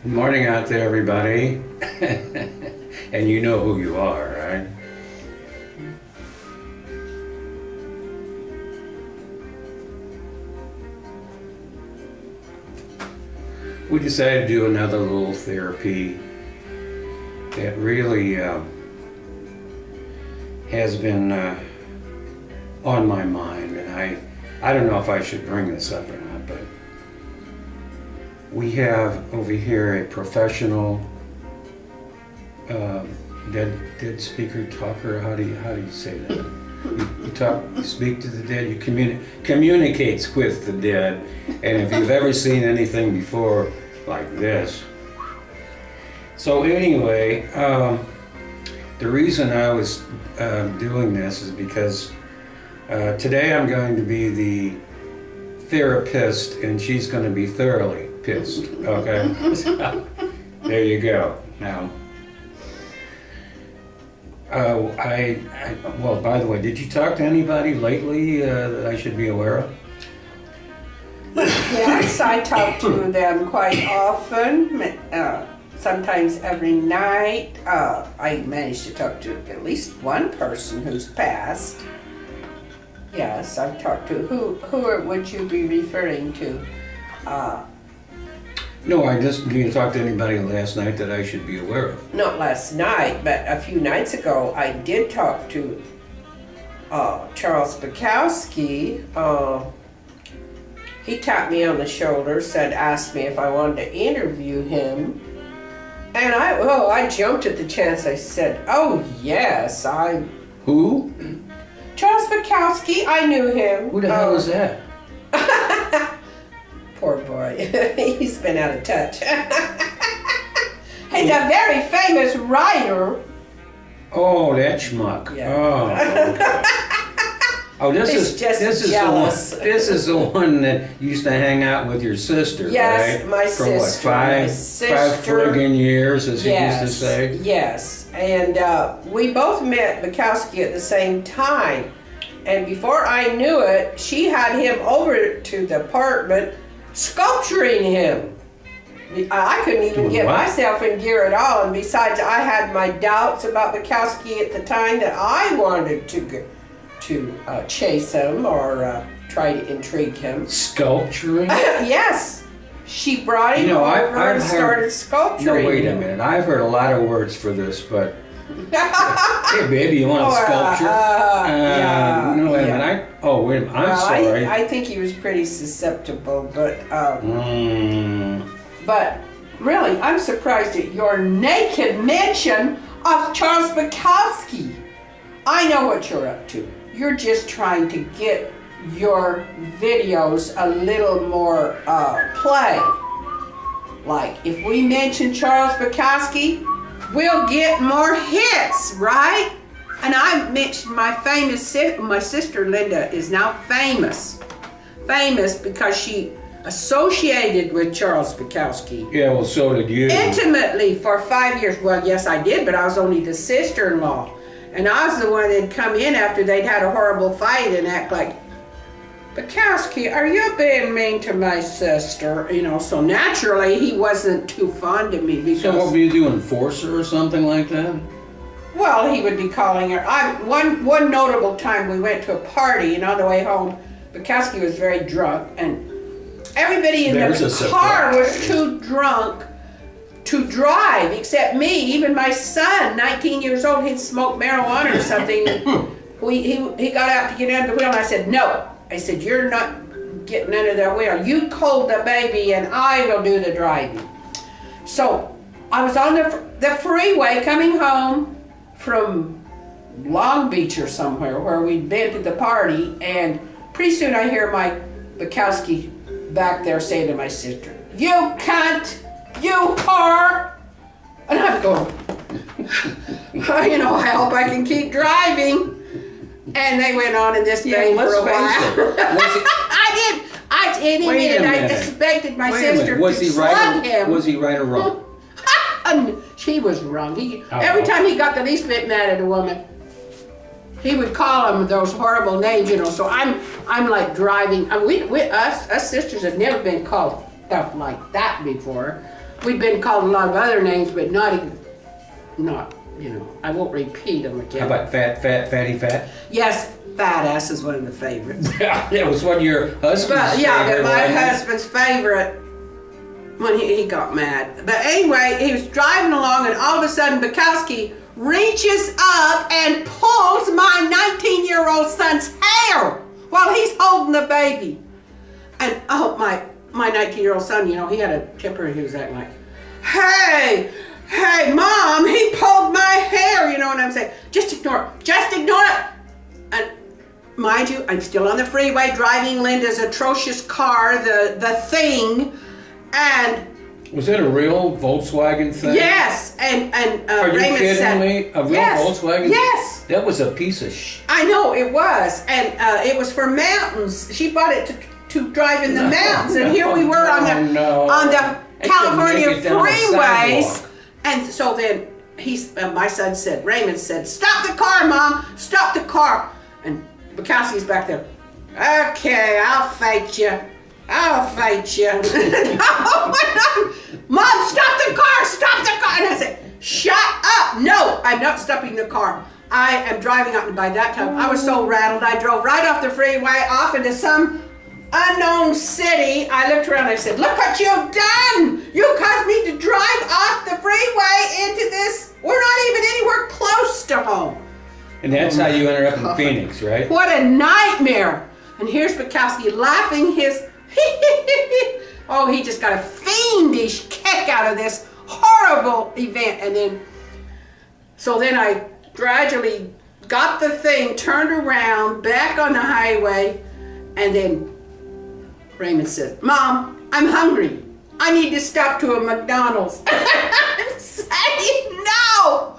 Good morning out there, everybody. And you know who you are, right? We decided to do another little therapy that really has been on my mind, and I don't know if I should bring this up or not, but we have over here a professional dead speaker talker. How do you say that? You speak to the dead. You communicates with the dead. And if you've ever seen anything before like this. So anyway, the reason I was doing this is because today I'm going to be the therapist, and she's going to be thoroughly pissed. Okay, so, there you go. Now, well, by the way, did you talk to anybody lately that I should be aware of? Yes, I talk to them quite often, sometimes every night. I managed to talk to at least one person who's passed. Yes, I've talked to. Who would you be referring to? No, I just didn't talk to anybody last night that I should be aware of. Not last night, but a few nights ago, I did talk to Charles Bukowski. He tapped me on the shoulder, asked me if I wanted to interview him. And I jumped at the chance. I said, oh yes, Who? Charles Bukowski, I knew him. Who the hell is that? Poor boy, he's been out of touch. He's a very famous writer. Oh, that schmuck. Yeah. Oh, okay. Oh, this is jealous. This is the one that used to hang out with your sister, yes, right? my For sister. what, my five sister. friggin' years, as he used to say? Yes, and we both met Bukowski at the same time. And before I knew it, she had him over to the apartment sculpturing him. I couldn't even get myself in gear at all. And besides, I had my doubts about Bukowski at the time that I wanted to chase him or try to intrigue him. Sculpturing? Yes. She brought him over and started sculpturing. No, wait a minute. I've heard a lot of words for this, but... Hey, baby, you want a sculpture? No, wait a minute. I'm sorry. I think he was pretty susceptible, but... But really, I'm surprised at your naked mention of Charles Bukowski. I know what you're up to. You're just trying to get your videos a little more play. Like, if we mention Charles Bukowski, we'll get more hits, right? And I mentioned my sister Linda is now famous. Famous because she associated with Charles Bukowski. Yeah, well, so did you. Intimately for 5 years. Well, yes, I did, but I was only the sister-in-law. And I was the one that'd come in after they'd had a horrible fight and act like, Bukowski, are you being mean to my sister? You know, so naturally he wasn't too fond of me because... So what were you doing, force her or something like that? Well, he would be calling her. One notable time we went to a party, and on the way home, Bukowski was very drunk, and everybody in the car was too drunk to drive, except me. Even my son, 19 years old, he'd smoked marijuana or something. He got out to get under the wheel, and I said, no. I said, you're not getting under the wheel. You hold the baby, and I will do the driving. So I was on the freeway coming home from Long Beach or somewhere where we'd been to the party, and pretty soon I hear my Bukowski back there saying to my sister, you cunt! You whore! And I'm going, I hope I can keep driving. And they went on in this thing for a while. I did and I expected my sister to slug him. Was he right or wrong? She was wrong. Every time he got the least bit mad at a woman, he would call them those horrible names, So I'm like driving. Us sisters have never been called stuff like that before. we've been called a lot of other names, but not, I won't repeat them again. How about fatty fat? Yes, fat ass is one of the favorites. Yeah, that was one of your husband's But favorite. my husband's favorite when he got mad. But anyway, he was driving along and all of a sudden Bukowski reaches up and pulls my 19-year-old son's hair while he's holding the baby. And my 19-year-old son, he had a temper. He was acting like, hey, Mom, he pulled my hair. You know what I'm saying? Just ignore it. And mind you, I'm still on the freeway driving Linda's atrocious car, the thing, and was it a real Volkswagen thing? yes, and Are you Raymond kidding said, me? A real yes, Volkswagen? Yes. That was a piece of I know it was, and it was for mountains. She bought it to drive in the mountains, and here we were on the California freeways, and so then my son said, Raymond said, "Stop the car, Mom! Stop the car!" And Bukowski's back there. Okay, I'll fight you. No, Mom, stop the car! Stop the car! And I said, shut up! No, I'm not stopping the car. I am driving up, and by that time I was so rattled, I drove right off the freeway, off into some unknown city. I looked around and I said, look what you've done! You caused me to drive off the freeway into this. We're not even anywhere close to home. And that's how you ended up in Phoenix, right? What a nightmare! And here's Bukowski laughing his oh, he just got a fiendish kick out of this horrible event. And then I gradually got the thing turned around back on the highway, and then Raymond said, Mom, I'm hungry. I need to stop to a McDonald's. I'm saying no.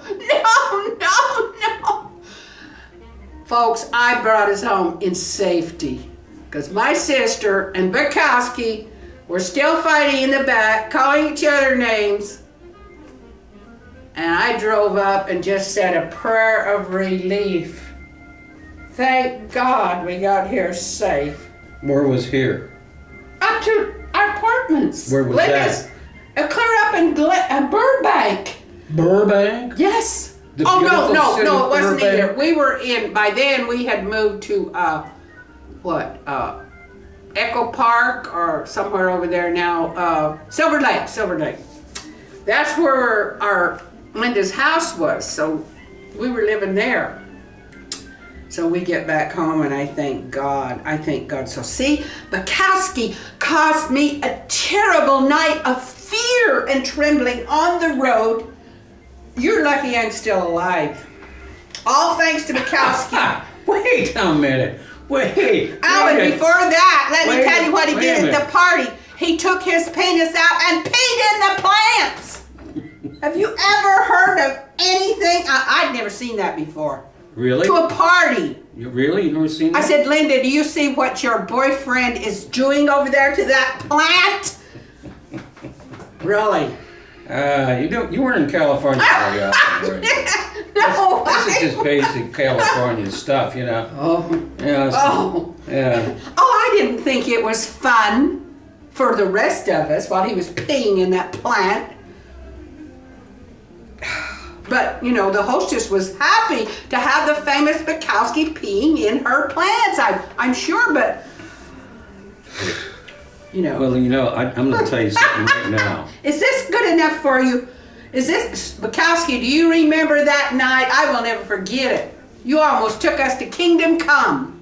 Folks, I brought us home in safety because my sister and Bukowski were still fighting in the back, calling each other names. And I drove up and just said a prayer of relief. Thank God we got here safe. Where was here? Up to our apartments. Where was that? Clear up in Burbank. Burbank? Yes. The No, beautiful city it of wasn't Burbank? either. We were by then we had moved to, Echo Park or somewhere over there now, Silver Lake. That's where our Linda's house was, so we were living there. So we get back home and I thank God. So see, Bukowski caused me a terrible night of fear and trembling on the road. You're lucky I'm still alive. All thanks to Bukowski. Wait a minute. Wait. Oh, and before that, let me tell you what he did at the party. He took his penis out and peed in the plants. Have you ever heard of anything? I'd never seen that before. Really? To a party. Really? You never seen that? I said, Linda, do you see what your boyfriend is doing over there to that plant? Really? You weren't in California very often, were you? No. This is just basic California stuff, you know. Oh. Yeah. Yeah. Oh, I didn't think it was fun for the rest of us while he was peeing in that plant. But, the hostess was happy to have the famous Bukowski peeing in her plants. I'm sure, but, Well, I'm going to tell you something right now. Is this good enough for you? Is this, Bukowski, do you remember that night? I will never forget it. You almost took us to Kingdom Come.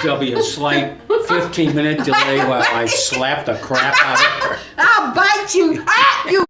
There'll be a slight 15-minute delay while I slap the crap out of her. I'll bite you. Ah, you